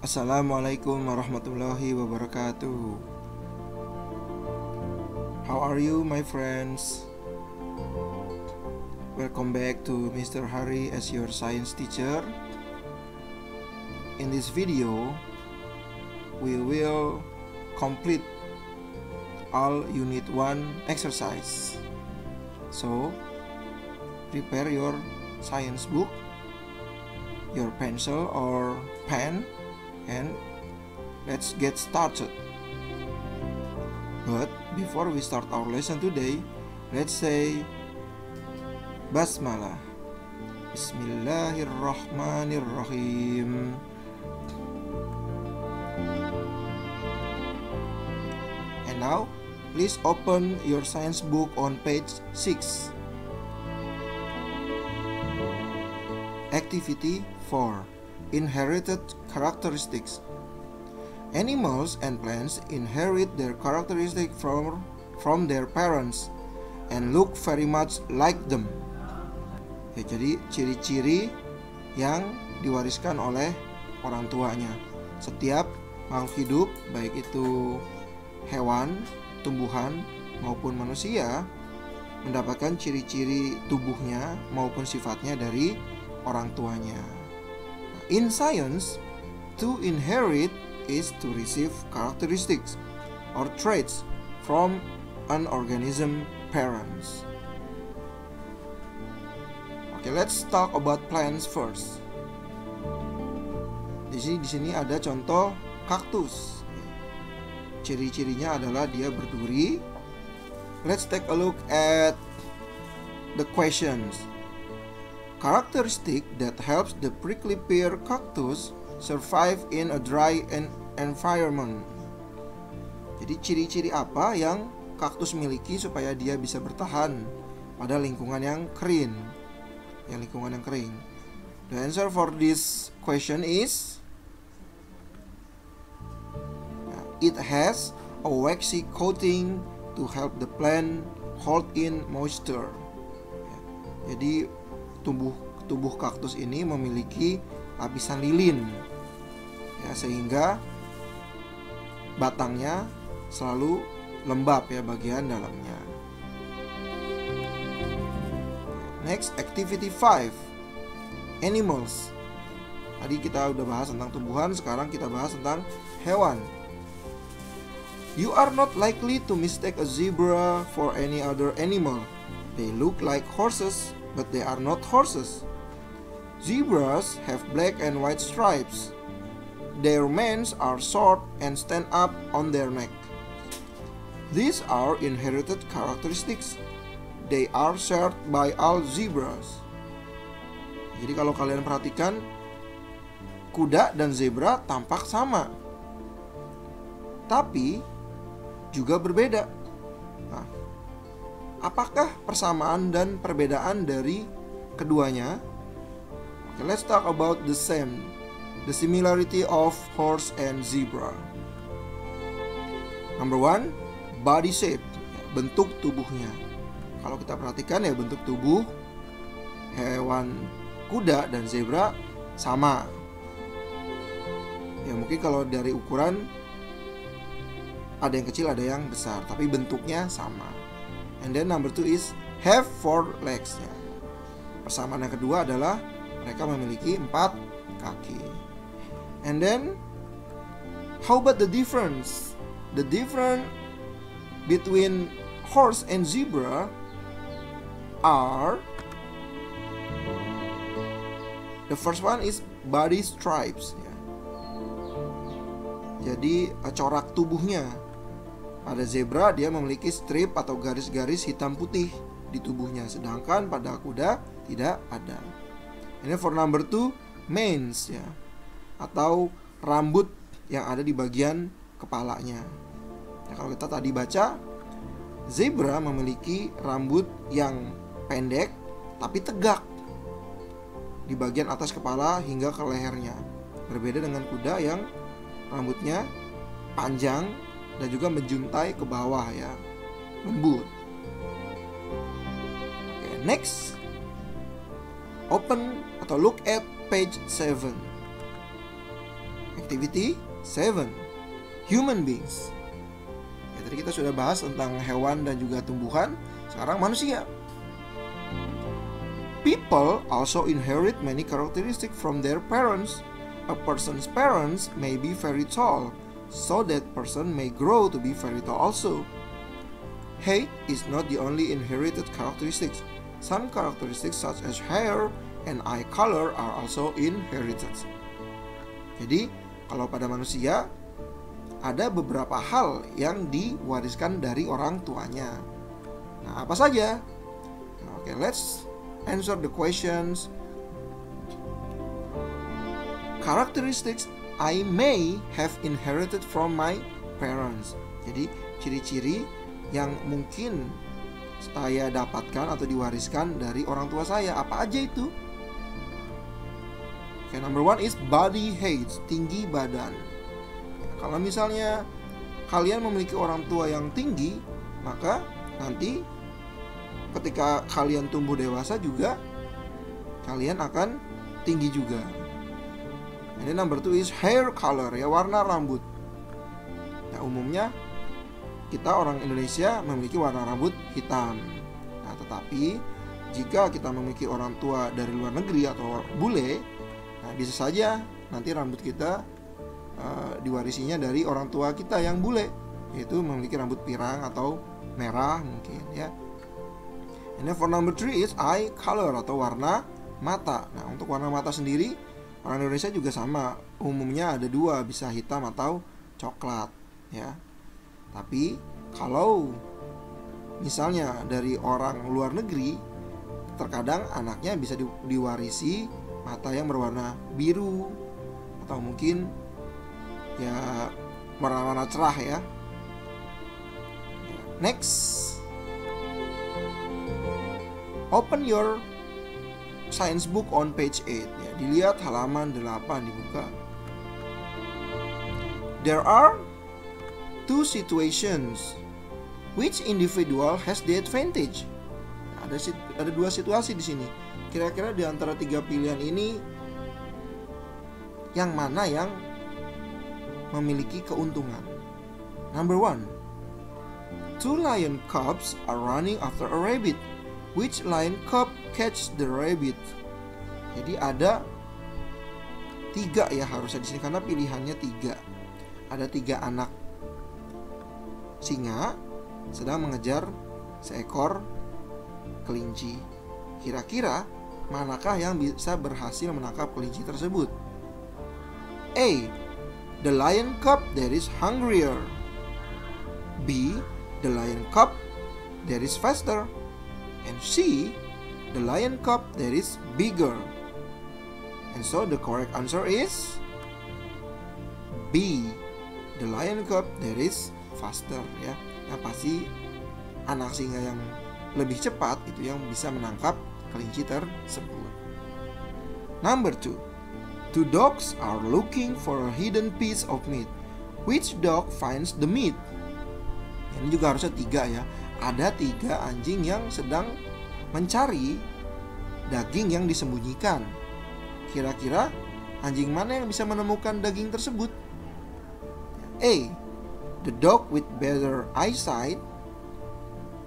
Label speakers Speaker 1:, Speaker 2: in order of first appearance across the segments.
Speaker 1: Assalamualaikum warahmatullahi wabarakatuh. How are you, my friends? Welcome back to Mr. Hari as your science teacher. In this video, we will complete all Unit 1 exercise. So, prepare your science book, your pencil or pen, and let's get started. But before we start our lesson today, let's say Basmalah. Bismillahirrahmanirrahim. And now, please open your science book on page 6. Activity 4. Inherited characteristics. Animals and plants inherit their characteristics from their parents and look very much like them. Ya, jadi ciri-ciri yang diwariskan oleh orang tuanya. Setiap makhluk hidup, baik itu hewan, tumbuhan maupun manusia, mendapatkan ciri-ciri tubuhnya maupun sifatnya dari orang tuanya. In science, to inherit is to receive characteristics or traits from an organism parents. Okay, let's talk about plants first. Di sini ada contoh kaktus. Ciri-cirinya adalah dia berduri. Let's take a look at the questions. Characteristic that helps the prickly pear cactus survive in a dry environment. Jadi ciri-ciri apa yang kaktus miliki supaya dia bisa bertahan pada lingkungan yang kering? The answer for this question is it has a waxy coating to help the plant hold in moisture. Jadi tubuh kaktus ini memiliki lapisan lilin, ya, sehingga batangnya selalu lembab, ya, bagian dalamnya. Next, activity 5. Animals. Tadi kita udah bahas tentang tumbuhan, sekarang kita bahas tentang hewan. You are not likely to mistake a zebra for any other animal. They look like horses, but they are not horses. Zebras have black and white stripes. Their manes are short and stand up on their neck. These are inherited characteristics. They are shared by all zebras. Jadi kalau kalian perhatikan, kuda dan zebra tampak sama, tapi juga berbeda. Nah, apakah persamaan dan perbedaan dari keduanya? Okay, let's talk about the similarity of horse and zebra. Number 1, body shape, bentuk tubuhnya. Kalau kita perhatikan, ya, bentuk tubuh hewan kuda dan zebra sama. Ya, mungkin kalau dari ukuran ada yang kecil, ada yang besar, tapi bentuknya sama. And then number 2 is have 4 legs, ya. Persamaan yang kedua adalah mereka memiliki 4 kaki. And then how about the difference? The difference between horse and zebra are, the first one is body stripes, ya. Jadi corak tubuhnya. Pada zebra dia memiliki strip atau garis-garis hitam putih di tubuhnya, sedangkan pada kuda tidak ada. Ini for number 2, manes, ya, atau rambut yang ada di bagian kepalanya. Nah, kalau kita tadi baca, zebra memiliki rambut yang pendek tapi tegak di bagian atas kepala hingga ke lehernya. Berbeda dengan kuda yang rambutnya panjang dan juga menjuntai ke bawah, ya, lembut. Okay, next, open atau look at page 7. Activity 7. Human beings. Ya, tadi kita sudah bahas tentang hewan dan juga tumbuhan. Sekarang manusia. People also inherit many characteristics from their parents. A person's parents may be very tall, so that person may grow to be very tall also. Height is not the only inherited characteristics. Some characteristics such as hair and eye color are also inherited. Jadi, kalau pada manusia ada beberapa hal yang diwariskan dari orang tuanya. Nah, apa saja? Oke, let's answer the questions. Characteristics I may have inherited from my parents. Jadi, ciri-ciri yang mungkin saya dapatkan atau diwariskan dari orang tua saya. Apa aja itu? Okay, number 1 is body height, tinggi badan. Kalau misalnya kalian memiliki orang tua yang tinggi, maka nanti ketika kalian tumbuh dewasa juga kalian akan tinggi juga. And then number 2 is hair color, ya, warna rambut. Nah, umumnya kita orang Indonesia memiliki warna rambut hitam. Nah, tetapi jika kita memiliki orang tua dari luar negeri atau bule, nah, bisa saja nanti rambut kita diwarisinya dari orang tua kita yang bule, yaitu memiliki rambut pirang atau merah mungkin, ya. And then for number 3 is eye color atau warna mata. Nah, untuk warna mata sendiri orang Indonesia juga sama, umumnya ada 2, bisa hitam atau coklat, ya. Tapi kalau misalnya dari orang luar negeri, terkadang anaknya bisa diwarisi mata yang berwarna biru atau mungkin ya warna-warna cerah, ya. Next, open your science book on page 8, ya. Dilihat halaman 8 dibuka. There are 2 situations. Which individual has the advantage? Ada 2 situasi di sini. Kira-kira di antara 3 pilihan ini yang mana yang memiliki keuntungan? Number 1. 2 lion cubs are running after a rabbit. Which lion cub catch the rabbit? Jadi ada 3, ya, harusnya di sini karena pilihannya 3. Ada 3 anak singa sedang mengejar seekor kelinci. Kira-kira manakah yang bisa berhasil menangkap kelinci tersebut? A. The lion cub that is hungrier. B. The lion cub that is faster. And C. The lion cub that is bigger. And so the correct answer is B. The lion cub that is faster, ya. Nah, pasti anak singa yang lebih cepat itu yang bisa menangkap kelinci tersebut. Number 2. 2 dogs are looking for a hidden piece of meat. Which dog finds the meat? Ini juga harusnya 3, ya. Ada 3 anjing yang sedang mencari daging yang disembunyikan. Kira-kira anjing mana yang bisa menemukan daging tersebut? A. The dog with better eyesight.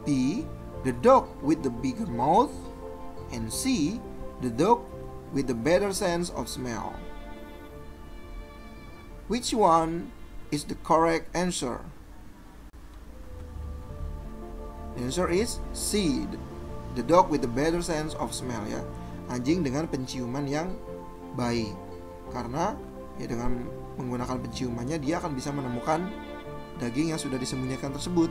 Speaker 1: B. The dog with the bigger mouth. And C. The dog with the better sense of smell. Which one is the correct answer? The answer is C. The dog with the better sense of smell, ya. Anjing dengan penciuman yang baik. Karena ya dengan menggunakan penciumannya dia akan bisa menemukan daging yang sudah disembunyikan tersebut.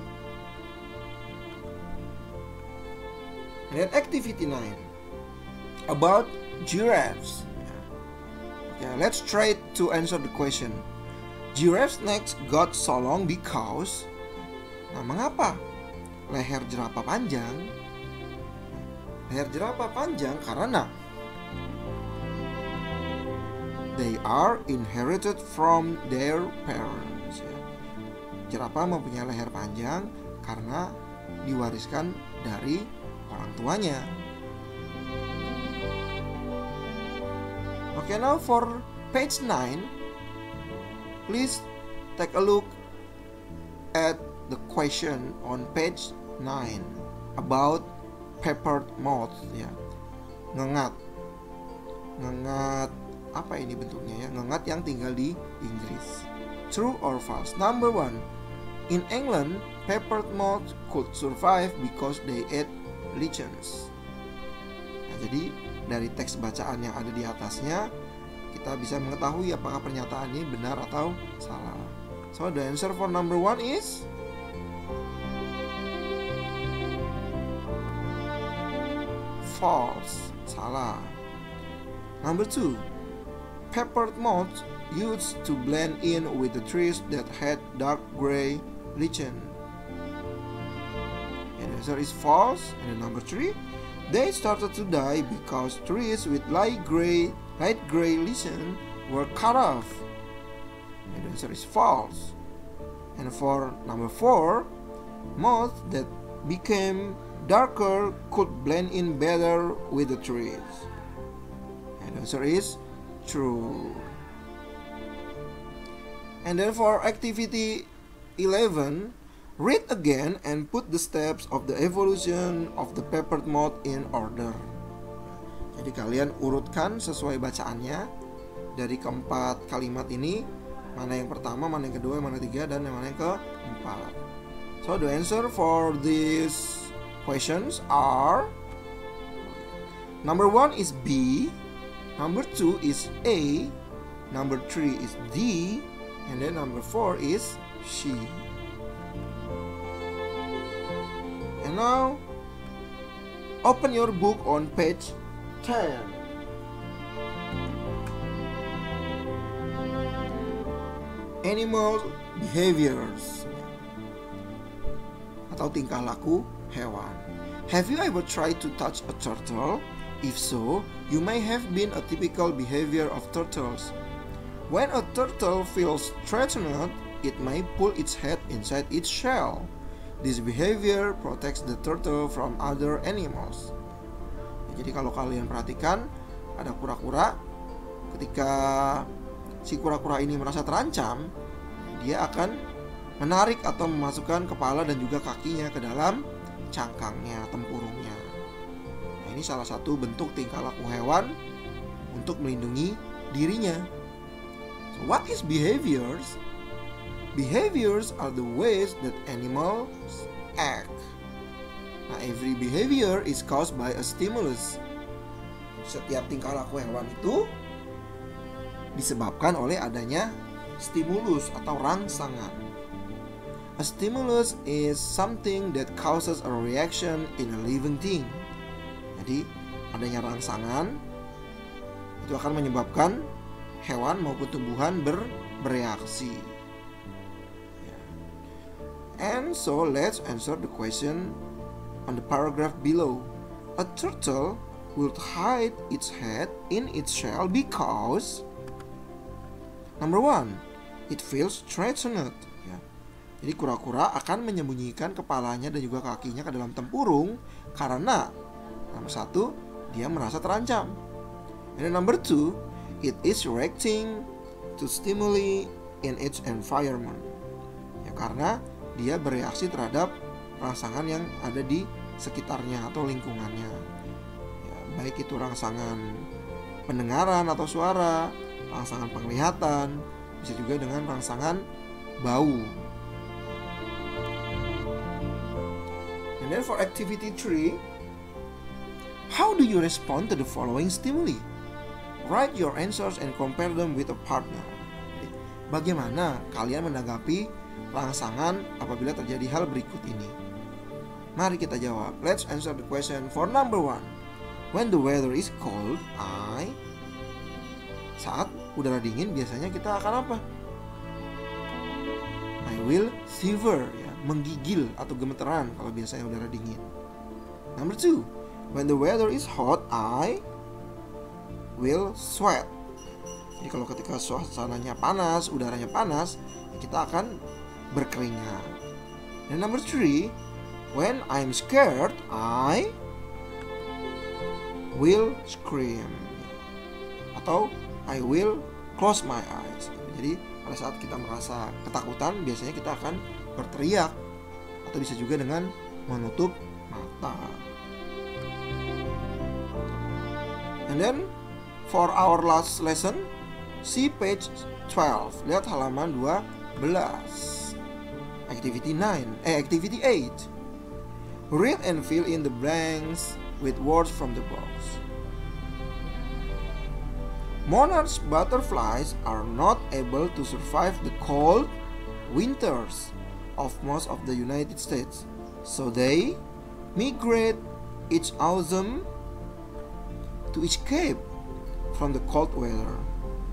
Speaker 1: And then activity 9 about giraffes. Okay, let's try to answer the question. Giraffes' necks got so long because. Nah, mengapa leher jerapah panjang? Leher jerapah panjang karena they are inherited from their parents, ya. Jerapah mempunyai leher panjang karena diwariskan dari orang tuanya. Okay, now for page 9. Please take a look at the question on page 9 about peppered mouth ya. Ngengat apa ini bentuknya ya? Ngengat yang tinggal di Inggris. True or false? Number 1. In England, peppered moth could survive because they ate lichens. Nah, jadi dari teks bacaan yang ada di atasnya kita bisa mengetahui apakah pernyataan ini benar atau salah. So the answer for number 1 is false. Salah. Number 2. Peppered moths used to blend in with the trees that had dark gray lichen. And the answer is false. And number 3. They started to die because trees with light gray lichen were cut off. And the answer is false. And for number 4, moths that became darker could blend in better with the trees. And the answer is true. And then for activity 11, read again and put the steps of the evolution of the peppered moth in order. Jadi kalian urutkan sesuai bacaannya dari keempat kalimat ini, mana yang pertama, mana yang kedua, mana yang ketiga, dan mana yang keempat. So the answer for these questions are: number 1 is B, number 2 is A, number 3 is D, and then number 4 is C. And now open your book on page 10. Animal behaviors atau tingkah laku hewan. Have you ever tried to touch a turtle? If so, you may have been a typical behavior of turtles. When a turtle feels threatened, it may pull its head inside its shell. This behavior protects the turtle from other animals. Jadi kalau kalian perhatikan, ada kura-kura. Ketika si kura-kura ini merasa terancam, dia akan menarik atau memasukkan kepala dan juga kakinya ke dalam cangkangnya, tempurungnya. Nah, ini salah satu bentuk tingkah laku hewan untuk melindungi dirinya. So, what is behaviors? Behaviors are the ways that animals act. Nah, every behavior is caused by a stimulus. Setiap tingkah laku hewan itu disebabkan oleh adanya stimulus atau rangsangan. A stimulus is something that causes a reaction in a living thing. Jadi, adanya rangsangan itu akan menyebabkan hewan maupun tumbuhan bereaksi. And so let's answer the question on the paragraph below. A turtle will hide its head in its shell because number 1, it feels threatened. Ya. Jadi kura-kura akan menyembunyikan kepalanya dan juga kakinya ke dalam tempurung karena nomor 1, dia merasa terancam. And number 2, it is reacting to stimuli in its environment. Ya, karena dia bereaksi terhadap rangsangan yang ada di sekitarnya atau lingkungannya. Ya, baik itu rangsangan pendengaran atau suara, rangsangan penglihatan, bisa juga dengan rangsangan bau. And then for activity 3, how do you respond to the following stimuli? Write your answers and compare them with a partner. Bagaimana kalian menanggapi rangsangan apabila terjadi hal berikut ini? Mari kita jawab. Let's answer the question for number 1. When the weather is cold, saat udara dingin biasanya kita akan apa? I will shiver, ya, menggigil atau gemeteran kalau biasanya udara dingin. Number 2, when the weather is hot, I will sweat. Jadi kalau ketika suasananya panas, udaranya panas, kita akan berkeringat. Dan number 3, when I'm scared, I will scream. Atau I will close my eyes. Jadi pada saat kita merasa ketakutan, biasanya kita akan berteriak, atau bisa juga dengan menutup mata. And then for our last lesson, see page 12. Lihat halaman 12. Activity 8. Read and fill in the blanks with words from the box. Monarch butterflies are not able to survive the cold winters of most of the United States, so they migrate each autumn to escape from the cold weather.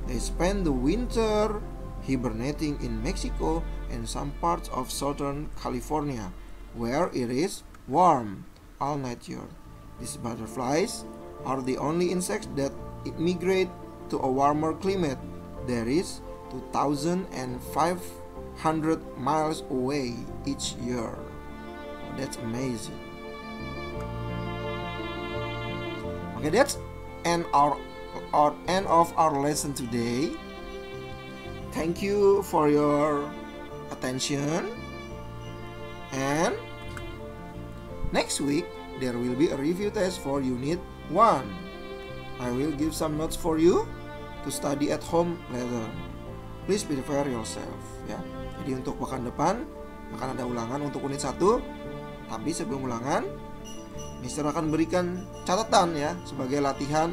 Speaker 1: They spend the winter hibernating in Mexico and some parts of southern California, where it is warm all night year. These butterflies are the only insects that migrate to a warmer climate. There is 2,500 miles away each year. Oh, that's amazing. Okay, that's end of our lesson today. Thank you for your attention, and next week there will be a review test for unit 1. I will give some notes for you to study at home later. Please prepare yourself, ya. Jadi untuk pekan depan akan ada ulangan untuk unit 1. Tapi sebelum ulangan, Mister akan berikan catatan ya sebagai latihan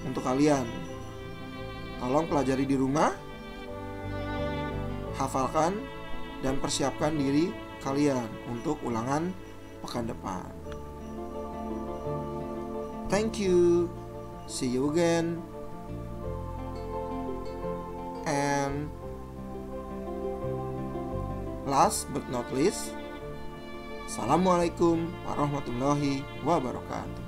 Speaker 1: untuk kalian. Tolong pelajari di rumah, hafalkan dan persiapkan diri kalian untuk ulangan pekan depan. Thank you. See you again. And last but not least, Assalamualaikum warahmatullahi wabarakatuh.